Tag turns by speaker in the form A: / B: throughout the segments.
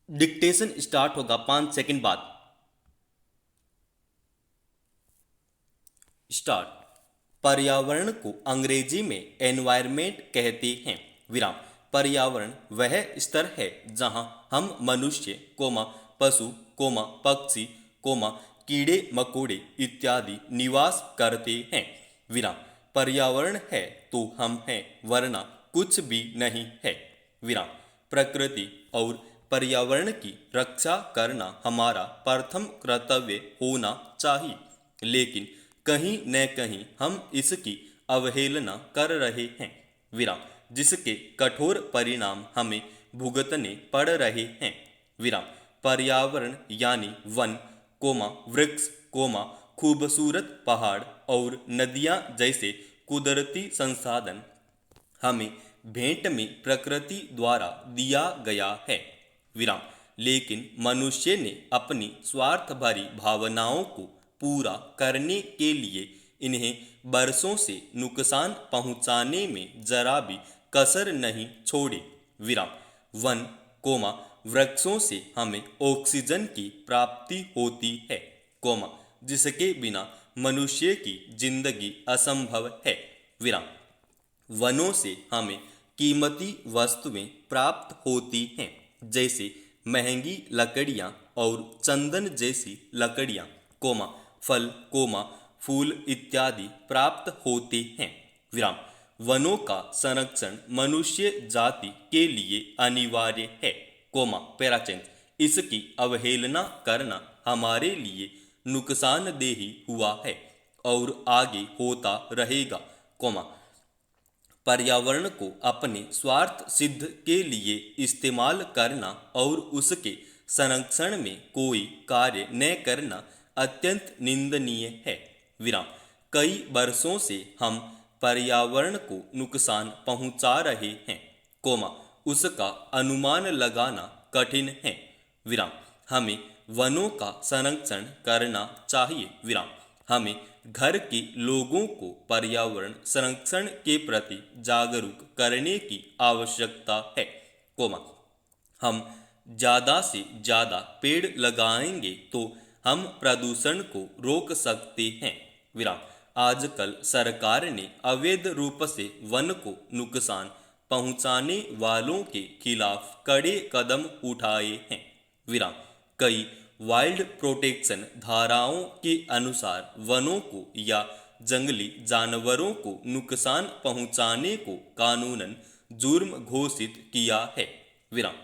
A: Dictation start होगा 5 second बाद। Start. पर्यावरण को अंग्रेजी में एनवायरमेंट कहते हैं। विराम। पर्यावरण वह स्तर है जहां हम मनुष्य कोमा पशु कोमा पक्षी कोमा कीड़े मकोड़े इत्यादि निवास करते हैं। विराम। पर्यावरण है तो हम हैं, वरना कुछ भी नहीं है। विराम। प्रकृति और पर्यावरण की रक्षा करना हमारा प्रथम कर्तव्य होना चाहिए, लेकिन कहीं न कहीं हम इसकी अवहेलना कर रहे हैं। विराम। जिसके कठोर परिणाम हमें भुगतने पड़ रहे हैं। विराम। पर्यावरण यानी वन कोमा वृक्ष कोमा खूबसूरत पहाड़ और नदियां जैसे कुदरती संसाधन हमें भेंट में प्रकृति द्वारा दिया गया है। विराम। लेकिन मनुष्य ने अपनी स्वार्थ भरी भावनाओं को पूरा करने के लिए इन्हें बरसों से नुकसान पहुंचाने में जरा भी कसर नहीं छोड़ी। विराम। वन कोमा वृक्षों से हमें ऑक्सीजन की प्राप्ति होती है कोमा जिसके बिना मनुष्य की जिंदगी असंभव है। विराम। वनों से हमें कीमती वस्तुएं प्राप्त होती हैं, जैसे महंगी लकड़ियां और चंदन जैसी लकड़ियां कोमा फल कोमा फूल इत्यादि प्राप्त होते हैं। विराम। वनों का संरक्षण मनुष्य जाति के लिए अनिवार्य है कोमा पैराचेंस। इसकी अवहेलना करना हमारे लिए नुकसानदेही हुआ है और आगे होता रहेगा कोमा। पर्यावरण को अपने स्वार्थ सिद्ध के लिए इस्तेमाल करना और उसके संरक्षण में कोई कार्य न करना अत्यंत निंदनीय है। विराम। कई वर्षों से हम पर्यावरण को नुकसान पहुंचा रहे हैं कोमा उसका अनुमान लगाना कठिन है। विराम। हमें वनों का संरक्षण करना चाहिए। विराम। हमें घर के लोगों को पर्यावरण संरक्षण के प्रति जागरूक करने की आवश्यकता है कोमा हम ज़्यादा से ज़्यादा पेड़ लगाएंगे तो हम प्रदूषण को रोक सकते हैं। विराम। आजकल सरकार ने अवैध रूप से वन को नुकसान पहुंचाने वालों के खिलाफ कड़े कदम उठाए हैं। विराम। कई वाइल्ड प्रोटेक्शन धाराओं के अनुसार वनों को या जंगली जानवरों को नुकसान पहुंचाने को कानूनन जुर्म घोषित किया है। विराम।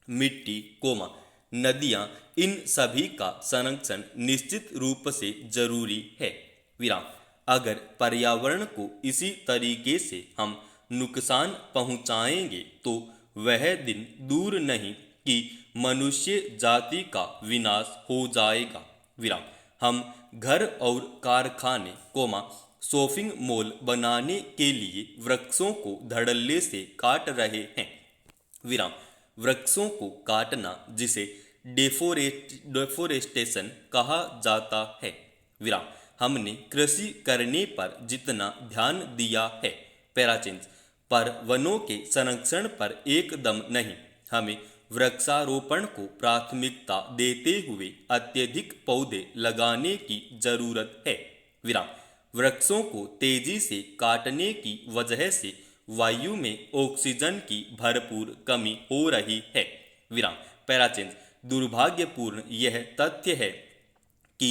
A: मिट्टी कोमा नदियां इन सभी का संरक्षण निश्चित रूप से जरूरी है। विराम। अगर पर्यावरण को इसी तरीके से हम नुकसान पहुंचाएंगे तो वह दिन दूर नहीं कि मनुष्य जाति का विनाश हो जाएगा। विराम। हम घर और कारखाने कोमा शॉपिंग मॉल बनाने के लिए वृक्षों को धड़ल्ले से काट रहे हैं। विराम। वृक्षों को काटना जिसे डेफोरेस्टेशन कहा जाता है। विराम। हमने कृषि करने पर जितना ध्यान दिया है पैराचेंस पर वनों के संरक्षण पर एकदम नहीं। हमें वृक्षारोपण को प्राथमिकता देते हुए अत्यधिक पौधे लगाने की जरूरत है। विराम। वृक्षों को तेजी से काटने की वजह से वायु में ऑक्सीजन की भरपूर कमी हो रही है। विराम। पैराचेंस दुर्भाग्यपूर्ण यह तथ्य है कि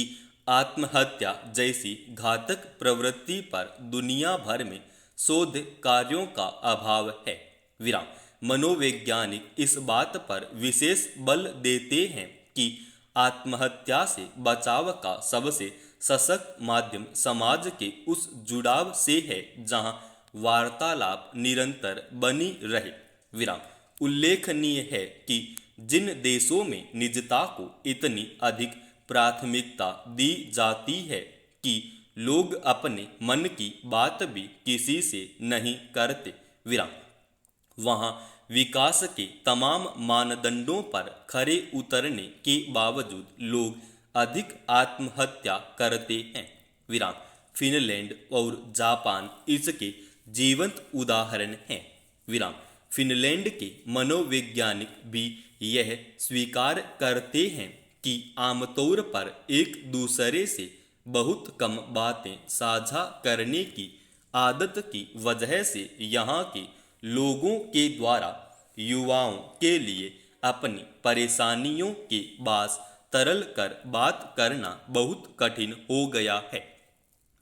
A: आत्महत्या जैसी घातक प्रवृत्ति पर दुनिया भर में शोध कार्यों का अभाव है। विराम। मनोवैज्ञानिक इस बात पर विशेष बल देते हैं कि आत्महत्या से बचाव का सबसे सशक्त माध्यम समाज के उस जुड़ाव से है जहां वार्तालाप निरंतर बनी रहे। विराम। उल्लेखनीय है कि जिन देशों में निजता को इतनी अधिक प्राथमिकता दी जाती है कि लोग अपने मन की बात भी किसी से नहीं करते। विराम। वहाँ विकास के तमाम मानदंडों पर खरे उतरने के बावजूद लोग अधिक आत्महत्या करते हैं। विराम। फिनलैंड और जापान इसके जीवंत उदाहरण हैं। विराम। फिनलैंड के मनोवैज्ञानिक भी यह स्वीकार करते हैं कि आमतौर पर एक दूसरे से बहुत कम बातें साझा करने की आदत की वजह से यहाँ के लोगों के द्वारा युवाओं के लिए अपनी परेशानियों के बास तरल कर बात करना बहुत कठिन हो गया है।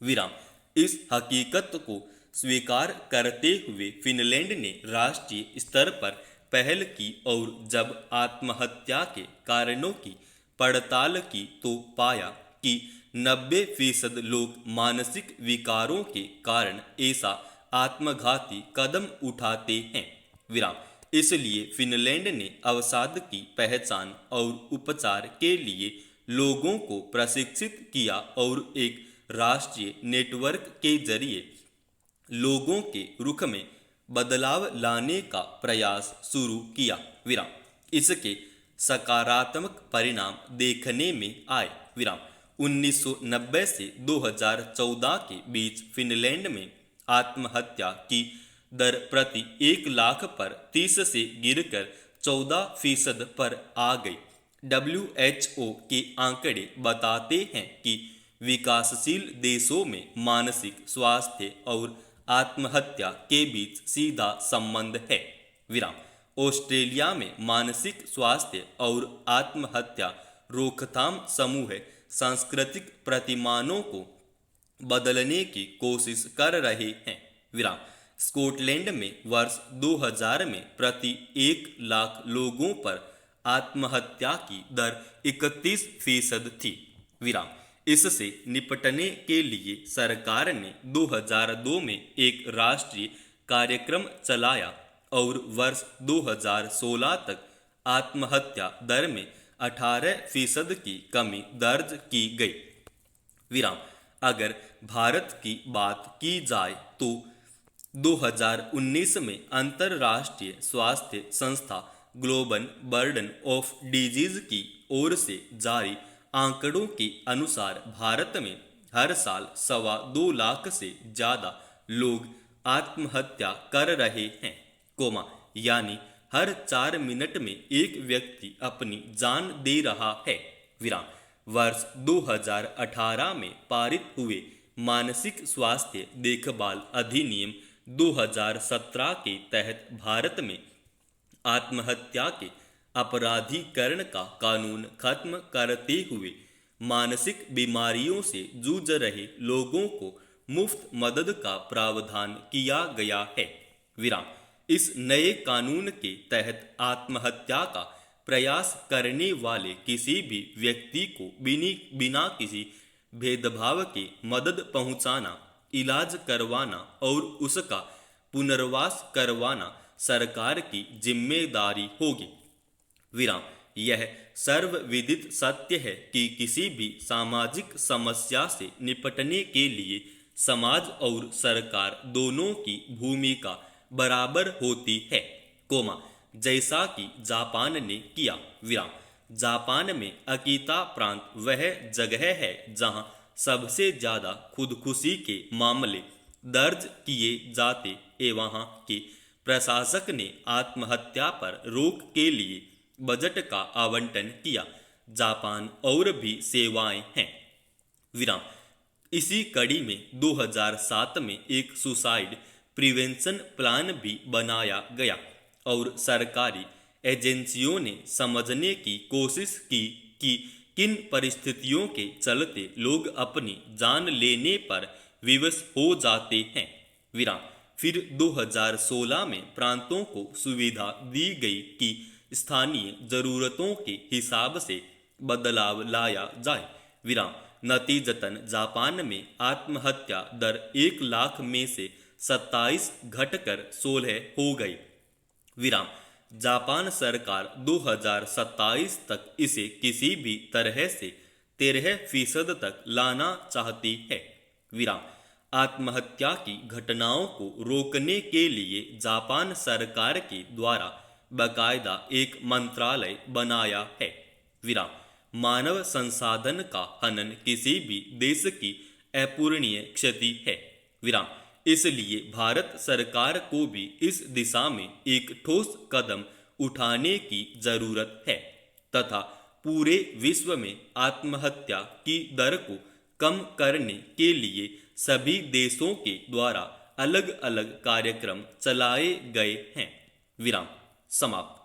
A: विराम। इस हकीकत को स्वीकार करते हुए फिनलैंड ने राष्ट्रीय स्तर पर पहल की और जब आत्महत्या के कारणों की पड़ताल की तो पाया कि 90% लोग मानसिक विकारों के कारण ऐसा आत्मघाती कदम उठाते हैं। विराम। इसलिए फिनलैंड ने अवसाद की पहचान और उपचार के लिए लोगों को प्रशिक्षित किया और एक राष्ट्रीय नेटवर्क के जरिए लोगों के रुख में बदलाव लाने का प्रयास शुरू किया। विराम। इसके सकारात्मक परिणाम देखने में आए। विराम। 1990 से 2014 के बीच फिनलैंड में आत्महत्या की दर प्रति 1 लाख पर 30 से गिरकर 14% पर आ गई। WHO के आंकड़े बताते हैं कि विकासशील देशों में मानसिक स्वास्थ्य और आत्महत्या के बीच सीधा संबंध है। विराम। ऑस्ट्रेलिया में मानसिक स्वास्थ्य और आत्महत्या रोकथाम समूह सांस्कृतिक प्रतिमानों को बदलने की कोशिश कर रहे हैं। विराम। स्कॉटलैंड में वर्ष 2000 में प्रति 1 लाख लोगों पर आत्महत्या की दर 31% थी। विराम। इससे निपटने के लिए सरकार ने 2002 में एक राष्ट्रीय कार्यक्रम चलाया और वर्ष 2016 तक आत्महत्या दर में 18% की कमी दर्ज की गई। विराम। अगर भारत की बात की जाए तो 2019 में अंतर्राष्ट्रीय स्वास्थ्य संस्था ग्लोबल बर्डन ऑफ डिजीज की ओर से जारी आंकड़ों के अनुसार भारत में हर साल 2.25 लाख से ज़्यादा लोग आत्महत्या कर रहे हैं, यानी हर 4 मिनट में एक व्यक्ति अपनी जान दे रहा है। विराम। वर्ष 2018 में पारित हुए मानसिक स्वास्थ्य देखभाल अधिनियम 2017 के तहत भारत में आत्महत्या के अपराधीकरण का कानून खत्म करते हुए मानसिक बीमारियों से जूझ रहे लोगों को मुफ्त मदद का प्रावधान किया गया है। विराम। इस नए कानून के तहत आत्महत्या का प्रयास करने वाले किसी भी व्यक्ति को बिना किसी भेदभाव के मदद पहुंचाना, इलाज करवाना और उसका पुनर्वास करवाना सरकार की जिम्मेदारी होगी। विराम। यह सर्वविदित सत्य है कि किसी भी सामाजिक समस्या से निपटने के लिए समाज और सरकार दोनों की भूमिका बराबर होती है, जैसा कि जापान ने किया। विराम। जापान में अकीता प्रांत वह जगह है जहां सबसे ज़्यादा खुदकुशी के मामले दर्ज किए जाते हैं। वहां के प्रशासक ने आत्महत्या पर रोक के लिए बजट का आवंटन किया। जापान और भी सेवाएं हैं। विराम। इसी कड़ी में 2007 में एक सुसाइड प्रिवेंशन प्लान भी बनाया गया और सरकारी एजेंसियों ने समझने की कोशिश की कि किन परिस्थितियों के चलते लोग अपनी जान लेने पर विवश हो जाते हैं। विराम। फिर 2016 में प्रांतों को सुविधा दी गई कि स्थानीय जरूरतों के हिसाब से बदलाव लाया जाए। विराम। नतीजतन जापान में आत्महत्या दर 1 लाख में से 27 घटकर 16 हो गई। विराम। जापान सरकार 2027 तक इसे किसी भी तरह से 13% तक लाना चाहती है। विराम। आत्महत्या की घटनाओं को रोकने के लिए जापान सरकार के द्वारा बाकायदा एक मंत्रालय बनाया है। विराम। मानव संसाधन का हनन किसी भी देश की अपूरणीय क्षति है। विराम। इसलिए भारत सरकार को भी इस दिशा में एक ठोस कदम उठाने की जरूरत है तथा पूरे विश्व में आत्महत्या की दर को कम करने के लिए सभी देशों के द्वारा अलग अलग कार्यक्रम चलाए गए हैं। विराम समाप्त।